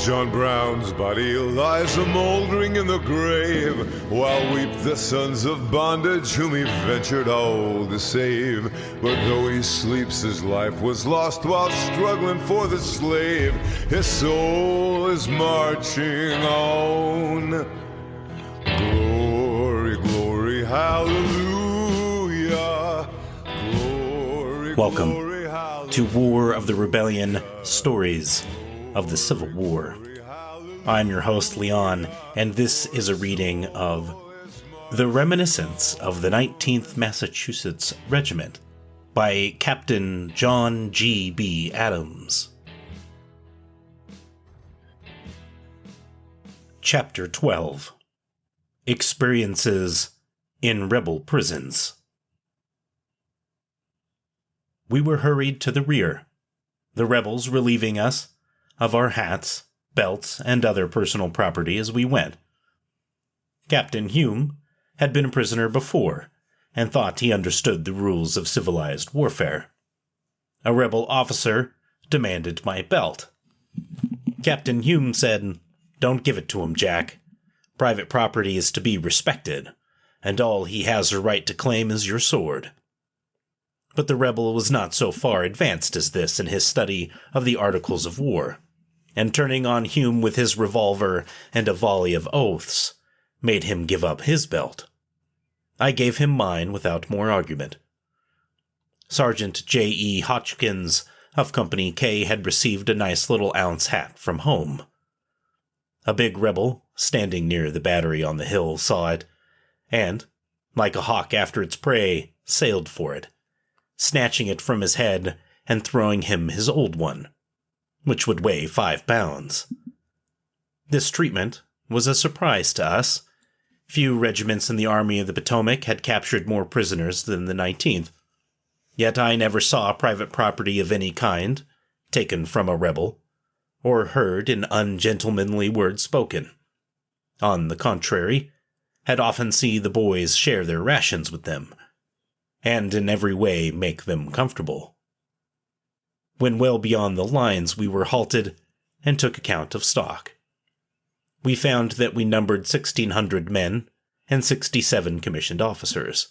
John Brown's body lies a-mouldering in the grave, while weep the sons of bondage whom he ventured all to save. But though he sleeps, his life was lost while struggling for the slave. His soul is marching on. Glory, glory, hallelujah. Glory, Welcome glory, hallelujah. to War of the Rebellion, Stories of the Civil War. I'm your host, Leon, and this is a reading of The Reminiscences of the 19th Massachusetts Regiment by Captain John G. B. Adams. Chapter 12. Experiences in Rebel Prisons. We were hurried to the rear, the rebels relieving us of our hats, belts, and other personal property as we went. Captain Hume had been a prisoner before, and thought he understood the rules of civilized warfare. A rebel officer demanded my belt. Captain Hume said, "Don't give it to him, Jack. Private property is to be respected, and all he has a right to claim is your sword." But the rebel was not so far advanced as this in his study of the Articles of War, and turning on Hume with his revolver and a volley of oaths, made him give up his belt. I gave him mine without more argument. Sergeant J.E. Hotchkins of Company K had received a nice little ounce hat from home. A big rebel, standing near the battery on the hill, saw it, and, like a hawk after its prey, sailed for it, snatching it from his head and throwing him his old one, which would weigh 5 pounds. This treatment was a surprise to us. Few regiments in the Army of the Potomac had captured more prisoners than the 19th, yet I never saw private property of any kind taken from a rebel, or heard an ungentlemanly word spoken. On the contrary, had often seen the boys share their rations with them, and in every way make them comfortable. When well beyond the lines, we were halted and took account of stock. We found that we numbered 1,600 men and 67 commissioned officers.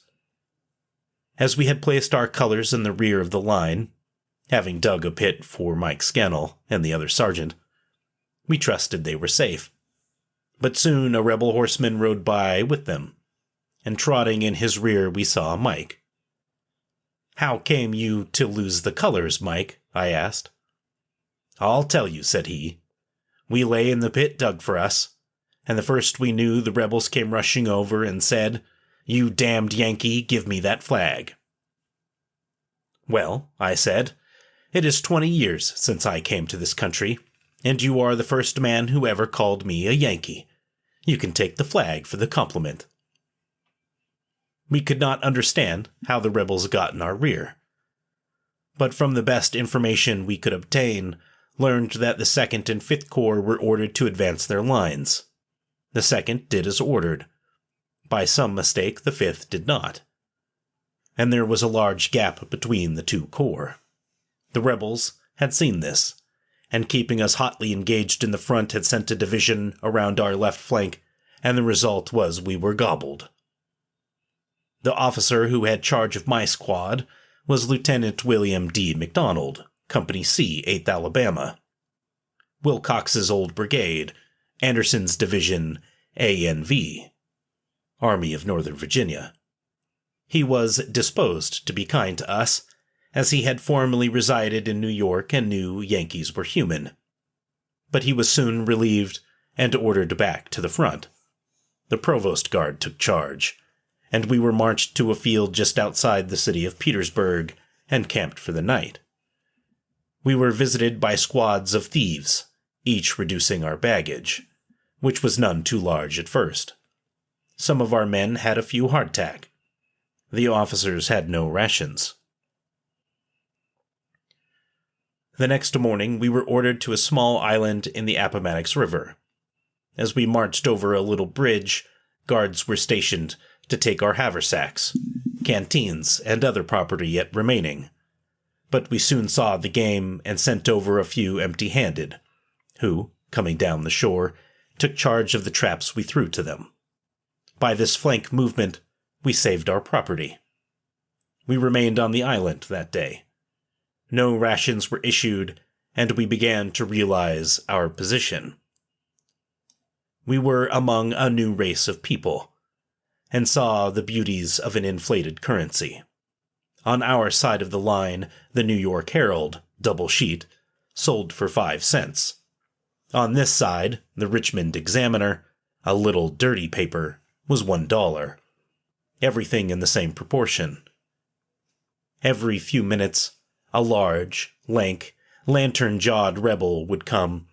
As we had placed our colors in the rear of the line, having dug a pit for Mike Scannell and the other sergeant, we trusted they were safe. But soon a rebel horseman rode by with them, and trotting in his rear we saw Mike. "How came you to lose the colors, Mike?" I asked. "I'll tell you," said he. "We lay in the pit dug for us, and the first we knew the rebels came rushing over and said, 'You damned Yankee, give me that flag.' Well," I said, "it is 20 years since I came to this country, and you are the first man who ever called me a Yankee. You can take the flag for the compliment." We could not understand how the rebels got in our rear, but from the best information we could obtain, learned that the 2nd and 5th Corps were ordered to advance their lines. The 2nd did as ordered. By some mistake, the 5th did not, and there was a large gap between the two corps. The rebels had seen this, and keeping us hotly engaged in the front had sent a division around our left flank, and the result was we were gobbled. The officer who had charge of my squad was Lieutenant William D. McDonald, Company C, 8th Alabama. Wilcox's old brigade, Anderson's division, ANV, Army of Northern Virginia. He was disposed to be kind to us, as he had formerly resided in New York and knew Yankees were human. But he was soon relieved and ordered back to the front. The provost guard took charge, and we were marched to a field just outside the city of Petersburg and camped for the night. We were visited by squads of thieves, each reducing our baggage, which was none too large at first. Some of our men had a few hardtack. The officers had no rations. The next morning we were ordered to a small island in the Appomattox River. As we marched over a little bridge, guards were stationed to take our haversacks, canteens, and other property yet remaining. But we soon saw the game and sent over a few empty-handed, who, coming down the shore, took charge of the traps we threw to them. By this flank movement, we saved our property. We remained on the island that day. No rations were issued, and we began to realize our position. We were among a new race of people, and saw the beauties of an inflated currency. On our side of the line, the New York Herald, double sheet, sold for 5 cents. On this side, the Richmond Examiner, a little dirty paper, was $1. Everything in the same proportion. Every few minutes, a large, lank, lantern-jawed rebel would come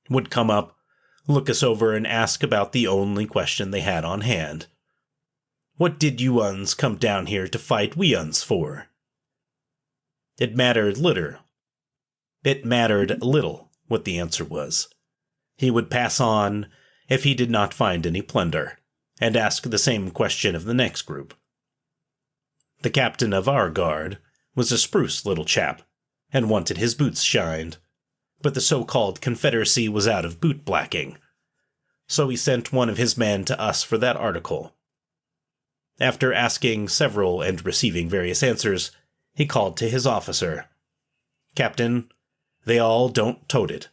up, look us over, and ask about the only question they had on hand. What did you uns come down here to fight we uns for? It mattered little what the answer was. He would pass on if he did not find any plunder, and ask the same question of the next group. The captain of our guard was a spruce little chap, and wanted his boots shined, but the so-called Confederacy was out of boot blacking, so he sent one of his men to us for that article. After asking several and receiving various answers, he called to his officer, "Captain, they all don't tote it."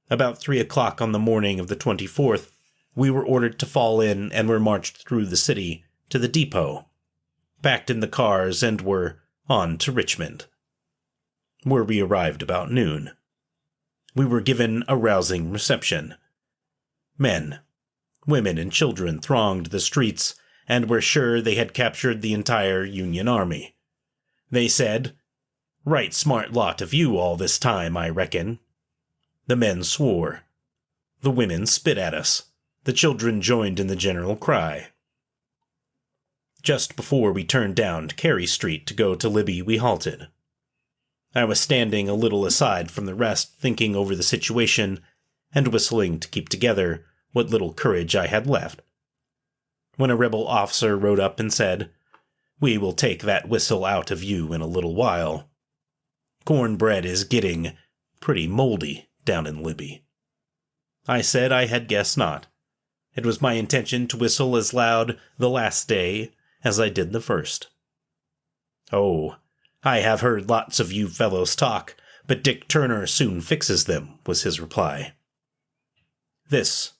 About 3 o'clock on the morning of the 24th, we were ordered to fall in and were marched through the city to the depot, packed in the cars, and were on to Richmond, where we arrived about noon. We were given a rousing reception. Men, women, and children thronged the streets and were sure they had captured the entire Union Army. They said, "Right smart lot of you all this time, I reckon." The men swore. The women spit at us. The children joined in the general cry. Just before we turned down Carey Street to go to Libby, we halted. I was standing a little aside from the rest, thinking over the situation and whistling to keep together what little courage I had left, when a rebel officer rode up and said, "We will take that whistle out of you in a little while. Cornbread is getting pretty moldy down in Libby." I said I had guessed not. It was my intention to whistle as loud the last day as I did the first. "Oh, I have heard lots of you fellows talk, but Dick Turner soon fixes them," was his reply. This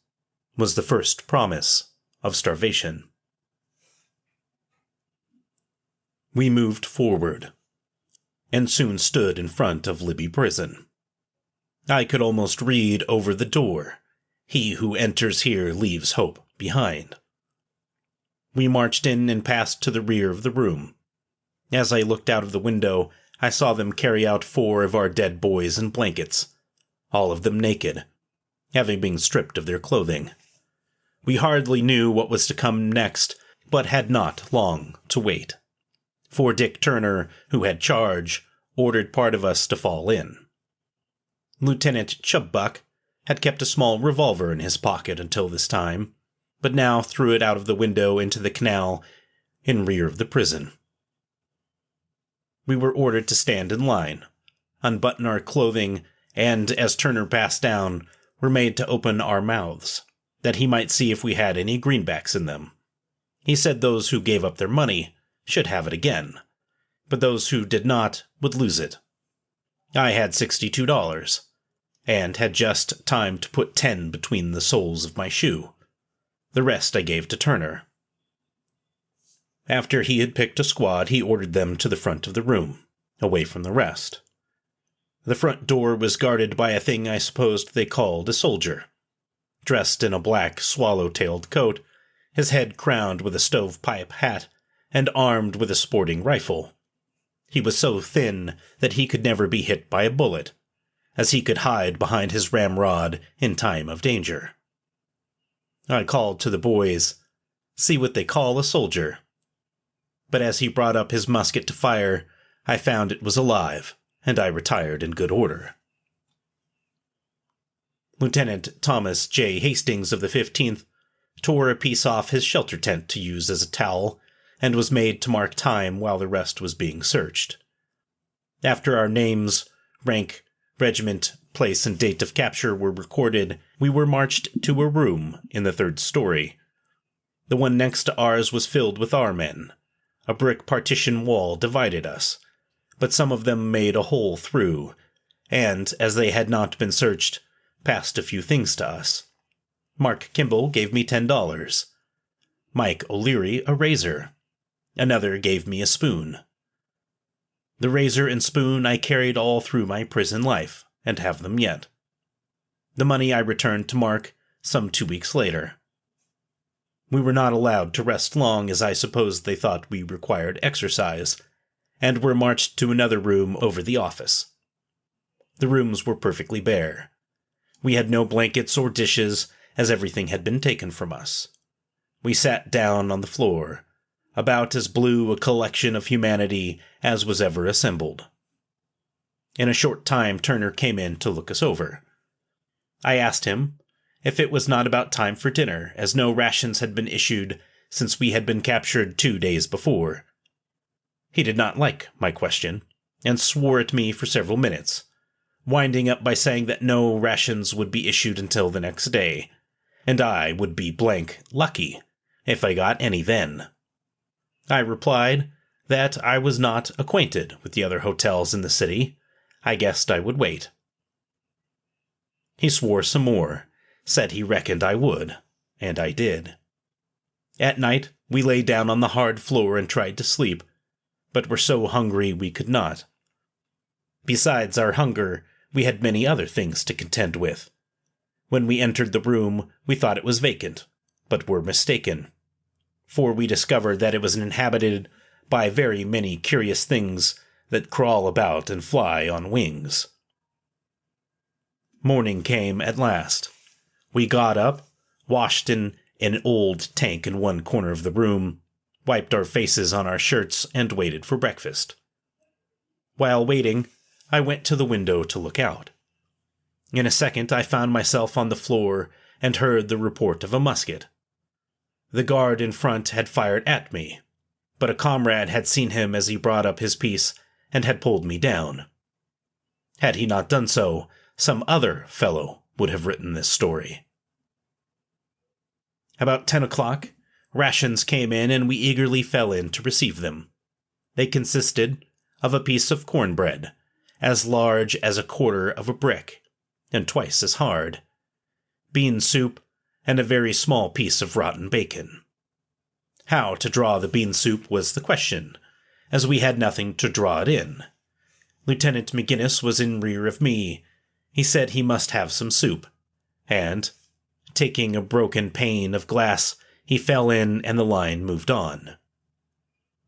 was the first promise of starvation. We moved forward, and soon stood in front of Libby Prison. I could almost read over the door, "He who enters here leaves hope behind." We marched in and passed to the rear of the room. As I looked out of the window, I saw them carry out 4 of our dead boys in blankets, all of them naked, having been stripped of their clothing. We hardly knew what was to come next, but had not long to wait, for Dick Turner, who had charge, ordered part of us to fall in. Lieutenant Chubbuck had kept a small revolver in his pocket until this time, but now threw it out of the window into the canal in rear of the prison. We were ordered to stand in line, unbutton our clothing, and, as Turner passed down, were made to open our mouths, that he might see if we had any greenbacks in them. He said those who gave up their money should have it again, but those who did not would lose it. I had $62, and had just time to put 10 between the soles of my shoe. The rest I gave to Turner. After he had picked a squad, he ordered them to the front of the room, away from the rest. The front door was guarded by a thing I supposed they called a soldier, dressed in a black swallow-tailed coat, his head crowned with a stovepipe hat, and armed with a sporting rifle. He was so thin that he could never be hit by a bullet, as he could hide behind his ramrod in time of danger. I called to the boys, "See what they call a soldier." But as he brought up his musket to fire, I found it was alive, and I retired in good order. Lieutenant Thomas J. Hastings of the 15th tore a piece off his shelter tent to use as a towel, and was made to mark time while the rest was being searched. After our names, rank, regiment, place, and date of capture were recorded, we were marched to a room in the 3rd story. The one next to ours was filled with our men. A brick partition wall divided us, but some of them made a hole through, and, as they had not been searched, passed a few things to us. Mark Kimball gave me $10. Mike O'Leary a razor. Another gave me a spoon. The razor and spoon I carried all through my prison life, and have them yet. The money I returned to Mark some 2 weeks later. We were not allowed to rest long, as I suppose they thought we required exercise, and were marched to another room over the office. The rooms were perfectly bare. We had no blankets or dishes, as everything had been taken from us. We sat down on the floor, about as blue a collection of humanity as was ever assembled. In a short time Turner came in to look us over. I asked him if it was not about time for dinner, as no rations had been issued since we had been captured 2 days before. He did not like my question, and swore at me for several minutes, winding up by saying that no rations would be issued until the next day, and I would be lucky if I got any then. I replied that I was not acquainted with the other hotels in the city. I guessed I would wait. He swore some more, said he reckoned I would, and I did. At night, we lay down on the hard floor and tried to sleep, but were so hungry we could not. Besides our hunger, we had many other things to contend with. When we entered the room, we thought it was vacant, but were mistaken, for we discovered that it was inhabited by very many curious things that crawl about and fly on wings. Morning came at last. We got up, washed in an old tank in one corner of the room, wiped our faces on our shirts, and waited for breakfast. While waiting, I went to the window to look out. In a second I found myself on the floor and heard the report of a musket. The guard in front had fired at me, but a comrade had seen him as he brought up his piece and had pulled me down. Had he not done so, some other fellow would have written this story. About 10 o'clock, rations came in and we eagerly fell in to receive them. They consisted of a piece of cornbread, as large as a quarter of a brick, and twice as hard, bean soup, and a very small piece of rotten bacon. How to draw the bean soup was the question, as we had nothing to draw it in. Lieutenant McGinnis was in rear of me. He said he must have some soup, and, taking a broken pane of glass, he fell in and the line moved on.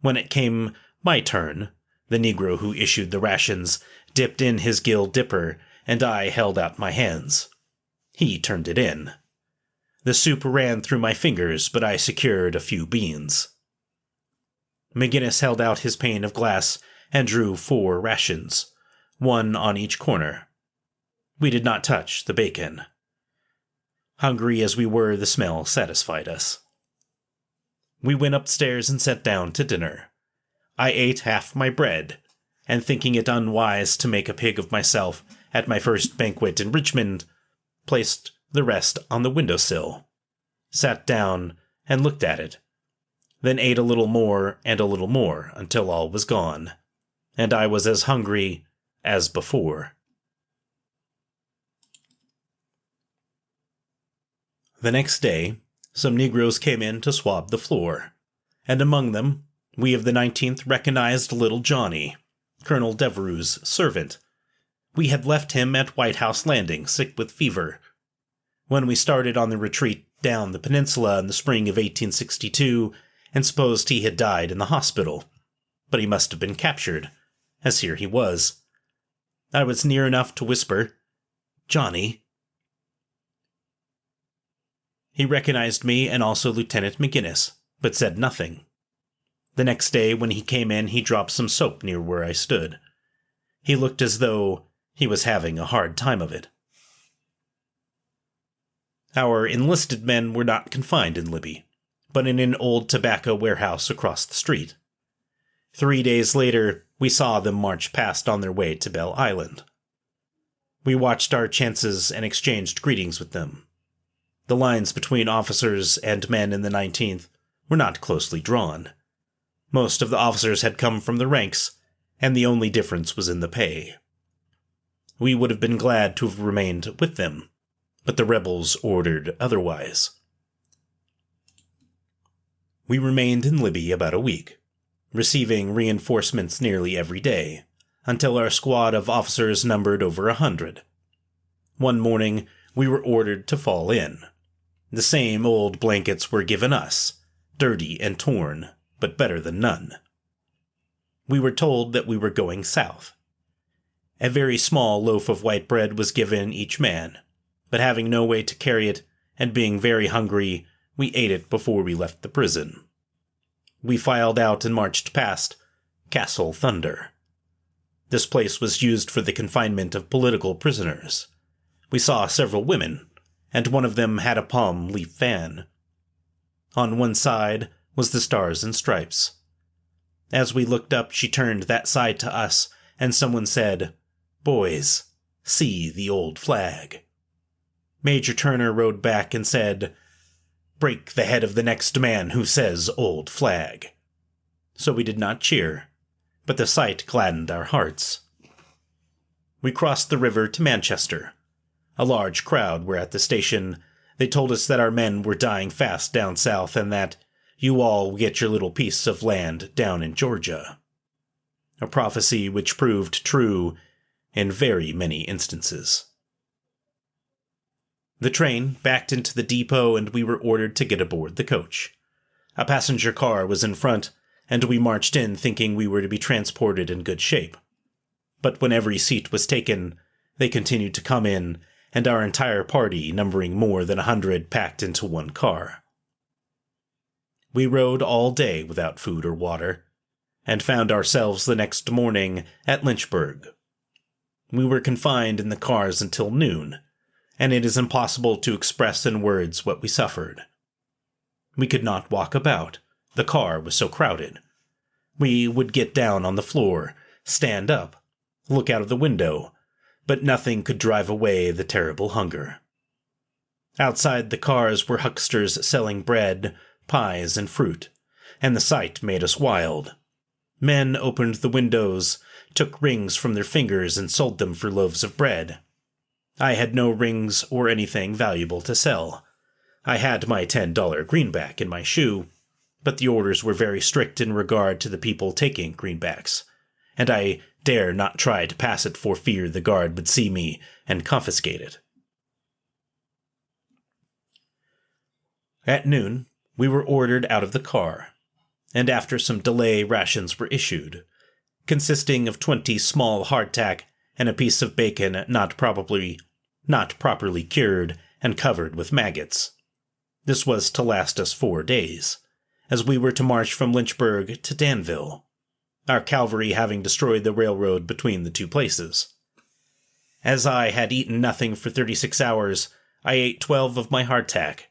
When it came my turn, the Negro who issued the rations dipped in his gill dipper, and I held out my hands. He turned it in. The soup ran through my fingers, but I secured a few beans. McGinnis held out his pane of glass and drew 4 rations, 1 on each corner. We did not touch the bacon. Hungry as we were, the smell satisfied us. We went upstairs and sat down to dinner. I ate half my bread, and thinking it unwise to make a pig of myself at my first banquet in Richmond, placed the rest on the windowsill, sat down and looked at it, then ate a little more and a little more until all was gone, and I was as hungry as before. The next day, some Negroes came in to swab the floor, and among them, we of the 19th recognized little Johnny, Colonel Devereux's servant. We had left him at White House Landing, sick with fever. When we started on the retreat down the peninsula in the spring of 1862, and supposed he had died in the hospital, but he must have been captured, as here he was. I was near enough to whisper, "Johnny." He recognized me and also Lieutenant McGinnis, but said nothing. The next day when he came in, he dropped some soap near where I stood. He looked as though he was having a hard time of it. Our enlisted men were not confined in Libby, but in an old tobacco warehouse across the street. 3 days later, we saw them march past on their way to Belle Island. We watched our chances and exchanged greetings with them. The lines between officers and men in the 19th were not closely drawn. Most of the officers had come from the ranks, and the only difference was in the pay. We would have been glad to have remained with them, but the rebels ordered otherwise. We remained in Libby about a week, receiving reinforcements nearly every day, until our squad of officers numbered over 100. One morning, we were ordered to fall in. The same old blankets were given us, dirty and torn, but better than none. We were told that we were going south. A very small loaf of white bread was given each man, but having no way to carry it, and being very hungry, we ate it before we left the prison. We filed out and marched past Castle Thunder. This place was used for the confinement of political prisoners. We saw several women, and one of them had a palm leaf fan. On one side was the Stars and Stripes. As we looked up, she turned that side to us, and someone said, "Boys, see the old flag." Major Turner rode back and said, "Break the head of the next man who says old flag." So we did not cheer, but the sight gladdened our hearts. We crossed the river to Manchester. A large crowd were at the station. They told us that our men were dying fast down south and that you all will get your little piece of land down in Georgia. A prophecy which proved true in very many instances. The train backed into the depot and we were ordered to get aboard the coach. A passenger car was in front, and we marched in thinking we were to be transported in good shape. But when every seat was taken, they continued to come in, and our entire party, numbering more than 100, packed into one car. We rode all day without food or water, and found ourselves the next morning at Lynchburg. We were confined in the cars until noon, and it is impossible to express in words what we suffered. We could not walk about, the car was so crowded. We would get down on the floor, stand up, look out of the window, but nothing could drive away the terrible hunger. Outside the cars were hucksters selling bread, pies, and fruit, and the sight made us wild. Men opened the windows, took rings from their fingers, and sold them for loaves of bread. I had no rings or anything valuable to sell. I had my $10 greenback in my shoe, but the orders were very strict in regard to the people taking greenbacks, and I dare not try to pass it for fear the guard would see me and confiscate it. At noon, we were ordered out of the car, and after some delay rations were issued, consisting of 20 small hardtack and a piece of bacon not properly cured and covered with maggots. This was to last us 4 days, as we were to march from Lynchburg to Danville, our cavalry having destroyed the railroad between the two places. As I had eaten nothing for 36 hours, I ate 12 of my hardtack,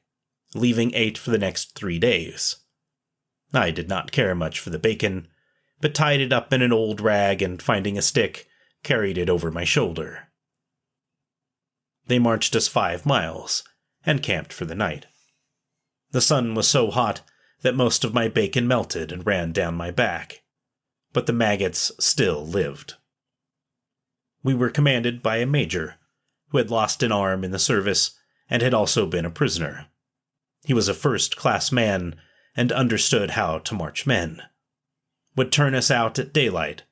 leaving 8 for the next 3 days. I did not care much for the bacon, but tied it up in an old rag and, finding a stick, carried it over my shoulder. They marched us 5 miles, and camped for the night. The sun was so hot that most of my bacon melted and ran down my back, but the maggots still lived. We were commanded by a major, who had lost an arm in the service and had also been a prisoner. He was a first-class man and understood how to march men. Would turn us out at daylight,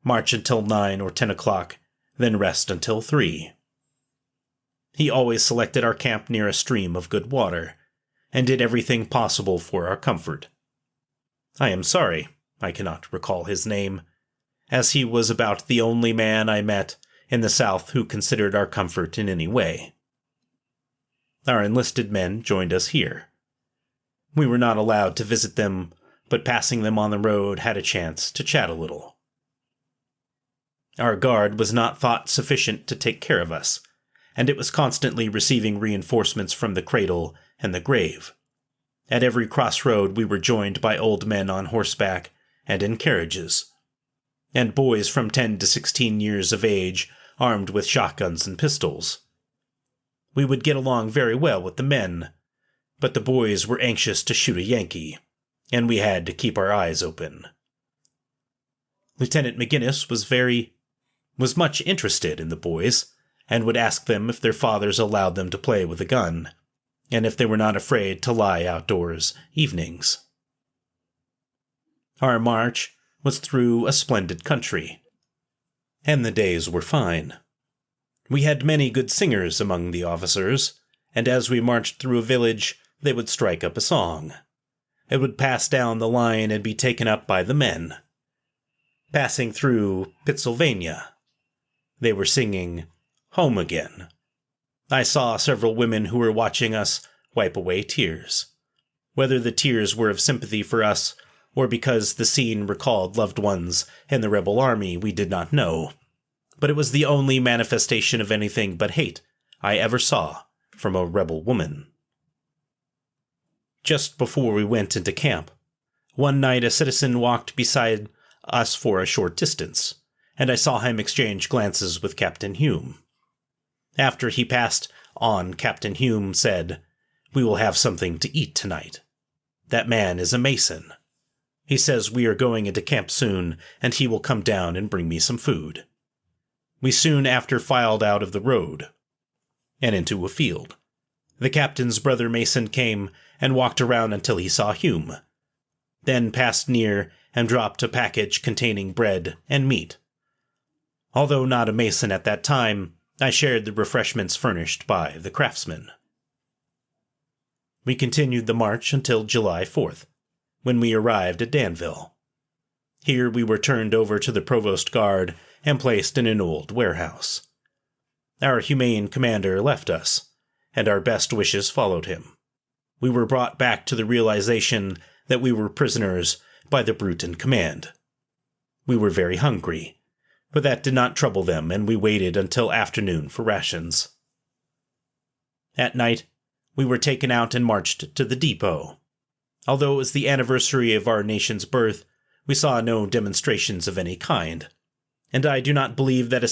march until 9 or 10 o'clock, then rest until 3. He always selected our camp near a stream of good water, and did everything possible for our comfort. I am sorry I cannot recall his name, as he was about the only man I met in the South who considered our comfort in any way. Our enlisted men joined us here. We were not allowed to visit them, but passing them on the road had a chance to chat a little. Our guard was not thought sufficient to take care of us, and it was constantly receiving reinforcements from the cradle and the grave. At every crossroad we were joined by old men on horseback and in carriages, and boys from 10 to 16 years of age armed with shotguns and pistols. We would get along very well with the men, but the boys were anxious to shoot a Yankee, and we had to keep our eyes open. Lieutenant McGinnis was much interested in the boys, and would ask them if their fathers allowed them to play with a gun, and if they were not afraid to lie outdoors evenings. Our march was through a splendid country, and the days were fine. We had many good singers among the officers, and as we marched through a village, they would strike up a song. It would pass down the line and be taken up by the men. Passing through Pittsylvania, they were singing Home Again. I saw several women who were watching us wipe away tears. Whether the tears were of sympathy for us, or because the scene recalled loved ones in the rebel army, we did not know, but it was the only manifestation of anything but hate I ever saw from a rebel woman. Just before we went into camp, one night a citizen walked beside us for a short distance, and I saw him exchange glances with Captain Hume. After he passed on, Captain Hume said, "We will have something to eat tonight. That man is a Mason. He says we are going into camp soon, and he will come down and bring me some food." We soon after filed out of the road and into a field. The captain's brother Mason came and walked around until he saw Hume, then passed near and dropped a package containing bread and meat. Although not a Mason at that time, I shared the refreshments furnished by the craftsman. We continued the march until July 4th, when we arrived at Danville. Here we were turned over to the provost guard and placed in an old warehouse. Our humane commander left us, and our best wishes followed him. We were brought back to the realization that we were prisoners by the brute in command. We were very hungry, but that did not trouble them, and we waited until afternoon for rations. At night, we were taken out and marched to the depot. Although it was the anniversary of our nation's birth, we saw no demonstrations of any kind, and I do not believe that a